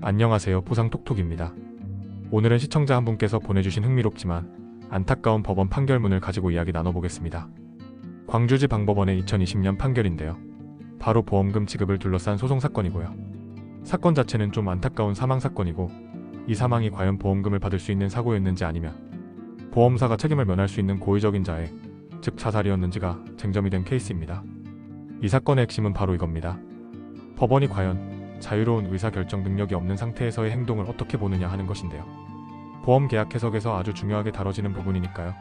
안녕하세요. 보상톡톡입니다. 오늘은 시청자 한 분께서 보내주신 흥미롭지만 안타까운 법원 판결문을 가지고 이야기 나눠보겠습니다. 광주지방법원의 2020년 판결인데요. 바로 보험금 지급을 둘러싼 소송사건이고요. 사건 자체는 좀 안타까운 사망사건이고, 이 사망이 과연 보험금을 받을 수 있는 사고였는지 아니면 보험사가 책임을 면할 수 있는 고의적인 자해, 즉 자살이었는지가 쟁점이 된 케이스입니다. 이 사건의 핵심은 바로 이겁니다. 법원이 과연 자유로운 의사결정 능력이 없는 상태에서의 행동을 어떻게 보느냐 하는 것인데요. 보험 계약 해석에서 아주 중요하게 다뤄지는 부분이니까요.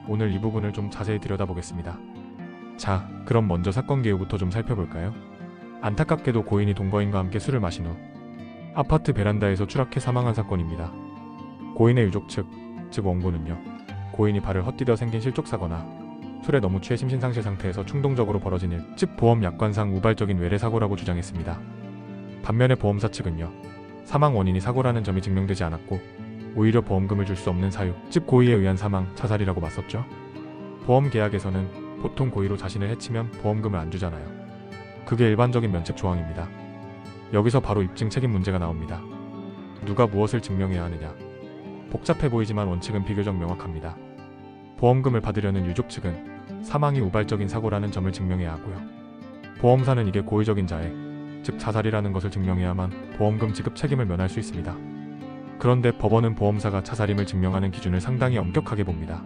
오늘 이 부분을 좀 자세히 들여다보겠습니다. 자, 그럼 먼저 사건 개요부터 좀 살펴볼까요? 안타깝게도 고인이 동거인과 함께 술을 마신 후 아파트 베란다에서 추락해 사망한 사건입니다. 고인의 유족 즉 원고는요, 고인이 발을 헛디뎌 생긴 실족사거나 술에 너무 취해 심신상실 상태에서 충동적으로 벌어진 일, 즉 보험 약관상 우발적인 외래사고라고 주장했습니다. 반면에 보험사 측은요, 사망 원인이 사고라는 점이 증명되지 않았고 오히려 보험금을 줄 수 없는 사유, 즉 고의에 의한 사망, 자살이라고 맞섰죠. 보험 계약에서는 보통 고의로 자신을 해치면 보험금을 안 주잖아요. 그게 일반적인 면책 조항입니다. 여기서 바로 입증 책임 문제가 나옵니다. 누가 무엇을 증명해야 하느냐. 복잡해 보이지만 원칙은 비교적 명확합니다. 보험금을 받으려는 유족 측은 사망이 우발적인 사고라는 점을 증명해야 하고요. 보험사는 이게 고의적인 자해, 즉 자살이라는 것을 증명해야만 보험금 지급 책임을 면할 수 있습니다. 그런데 법원은 보험사가 자살임을 증명하는 기준을 상당히 엄격하게 봅니다.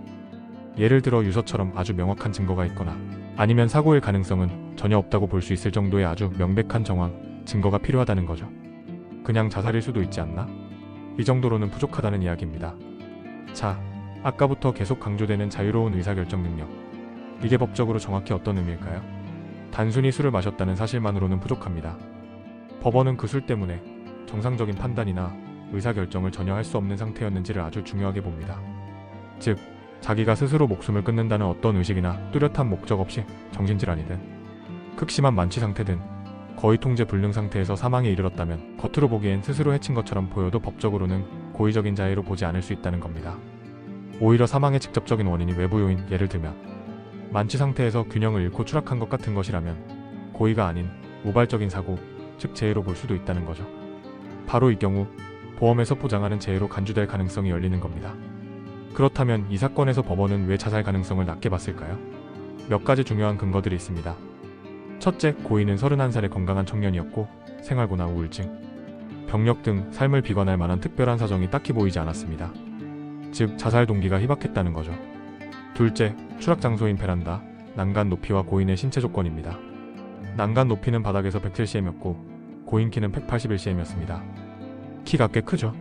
예를 들어 유서처럼 아주 명확한 증거가 있거나 아니면 사고일 가능성은 전혀 없다고 볼 수 있을 정도의 아주 명백한 정황, 증거가 필요하다는 거죠. 그냥 자살일 수도 있지 않나? 이 정도로는 부족하다는 이야기입니다. 자, 아까부터 계속 강조되는 자유로운 의사결정 능력. 이게 법적으로 정확히 어떤 의미일까요? 단순히 술을 마셨다는 사실만으로는 부족합니다. 법원은 그 술 때문에 정상적인 판단이나 의사결정을 전혀 할 수 없는 상태였는지를 아주 중요하게 봅니다. 즉, 자기가 스스로 목숨을 끊는다는 어떤 의식이나 뚜렷한 목적 없이 정신질환이든 극심한 만취 상태든 거의 통제 불능 상태에서 사망에 이르렀다면 겉으로 보기엔 스스로 해친 것처럼 보여도 법적으로는 고의적인 자해로 보지 않을 수 있다는 겁니다. 오히려 사망의 직접적인 원인이 외부 요인, 예를 들면 만취 상태에서 균형을 잃고 추락한 것 같은 것이라면 고의가 아닌 우발적인 사고, 즉 재해로 볼 수도 있다는 거죠. 바로 이 경우 보험에서 보장하는 재해로 간주될 가능성이 열리는 겁니다. 그렇다면 이 사건에서 법원은 왜 자살 가능성을 낮게 봤을까요? 몇 가지 중요한 근거들이 있습니다. 첫째, 고인은 31살의 건강한 청년이었고 생활고나 우울증, 병력 등 삶을 비관할 만한 특별한 사정이 딱히 보이지 않았습니다. 즉 자살 동기가 희박했다는 거죠. 둘째, 추락 장소인 베란다, 난간 높이와 고인의 신체 조건입니다. 난간 높이는 바닥에서 107cm였고 고인 키는 181cm였습니다. 키가 꽤 크죠.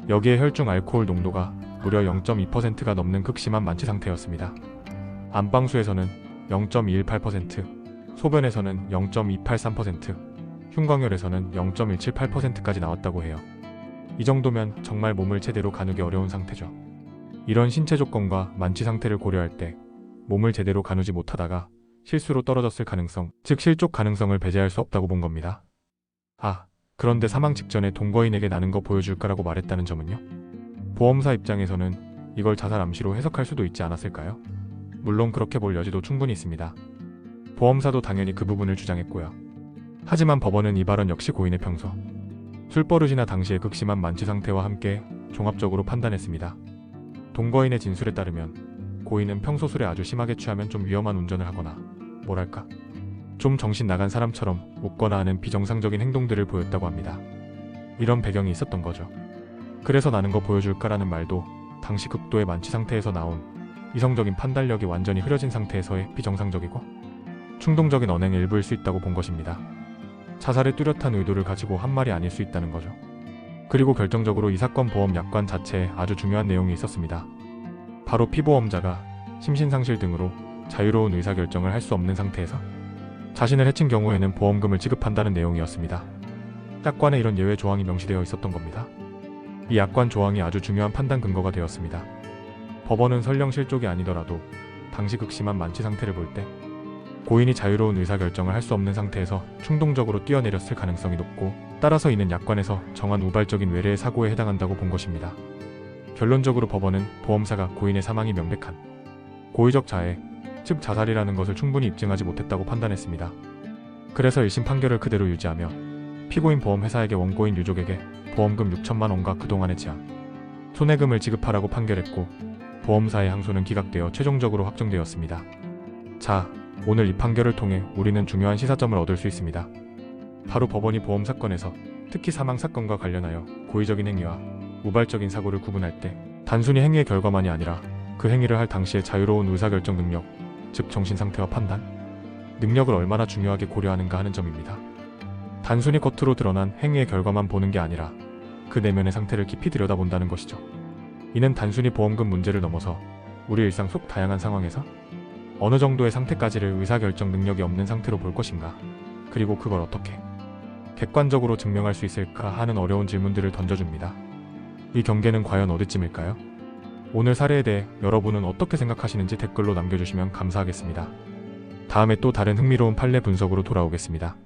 여기에 혈중 알코올 농도가 무려 0.2%가 넘는 극심한 만취 상태였습니다. 안방수에서는 0.218%, 소변에서는 0.283%, 흉광혈에서는 0.178%까지 나왔다고 해요. 이 정도면 정말 몸을 제대로 가누기 어려운 상태죠. 이런 신체 조건과 만취 상태를 고려할 때 몸을 제대로 가누지 못하다가 실수로 떨어졌을 가능성, 즉 실족 가능성을 배제할 수 없다고 본 겁니다. 그런데 사망 직전에 동거인에게 나는 거 보여줄까라고 말했다는 점은요? 보험사 입장에서는 이걸 자살 암시로 해석할 수도 있지 않았을까요? 물론 그렇게 볼 여지도 충분히 있습니다. 보험사도 당연히 그 부분을 주장했고요. 하지만 법원은 이 발언 역시 고인의 평소 술버릇이나 당시의 극심한 만취 상태와 함께 종합적으로 판단했습니다. 동거인의 진술에 따르면 고인은 평소 술에 아주 심하게 취하면 좀 위험한 운전을 하거나 뭐랄까 좀 정신 나간 사람처럼 웃거나 하는 비정상적인 행동들을 보였다고 합니다. 이런 배경이 있었던 거죠. 그래서 나는 거 보여줄까라는 말도 당시 극도의 만취 상태에서 나온 이성적인 판단력이 완전히 흐려진 상태에서의 비정상적이고 충동적인 언행의 일부일 수 있다고 본 것입니다. 자살의 뚜렷한 의도를 가지고 한 말이 아닐 수 있다는 거죠. 그리고 결정적으로 이 사건 보험 약관 자체에 아주 중요한 내용이 있었습니다. 바로 피보험자가 심신상실 등으로 자유로운 의사결정을 할 수 없는 상태에서 자신을 해친 경우에는 보험금을 지급한다는 내용이었습니다. 약관에 이런 예외 조항이 명시되어 있었던 겁니다. 이 약관 조항이 아주 중요한 판단 근거가 되었습니다. 법원은 설령 실족이 아니더라도 당시 극심한 만취 상태를 볼 때 고인이 자유로운 의사결정을 할 수 없는 상태에서 충동적으로 뛰어내렸을 가능성이 높고, 따라서 이는 약관에서 정한 우발적인 외래의 사고에 해당한다고 본 것입니다. 결론적으로 법원은 보험사가 고인의 사망이 명백한 고의적 자해, 즉 자살이라는 것을 충분히 입증하지 못했다고 판단했습니다. 그래서 1심 판결을 그대로 유지하며 피고인 보험회사에게 원고인 유족에게 보험금 6천만 원과 그동안의 지연, 손해금을 지급하라고 판결했고 보험사의 항소는 기각되어 최종적으로 확정되었습니다. 자, 오늘 이 판결을 통해 우리는 중요한 시사점을 얻을 수 있습니다. 바로 법원이 보험 사건에서 특히 사망 사건과 관련하여 고의적인 행위와 우발적인 사고를 구분할 때 단순히 행위의 결과만이 아니라 그 행위를 할 당시의 자유로운 의사결정 능력, 즉 정신 상태와 판단, 능력을 얼마나 중요하게 고려하는가 하는 점입니다. 단순히 겉으로 드러난 행위의 결과만 보는 게 아니라 그 내면의 상태를 깊이 들여다본다는 것이죠. 이는 단순히 보험금 문제를 넘어서 우리 일상 속 다양한 상황에서 어느 정도의 상태까지를 의사결정 능력이 없는 상태로 볼 것인가, 그리고 그걸 어떻게 객관적으로 증명할 수 있을까 하는 어려운 질문들을 던져줍니다. 이 경계는 과연 어디쯤일까요? 오늘 사례에 대해 여러분은 어떻게 생각하시는지 댓글로 남겨주시면 감사하겠습니다. 다음에 또 다른 흥미로운 판례 분석으로 돌아오겠습니다.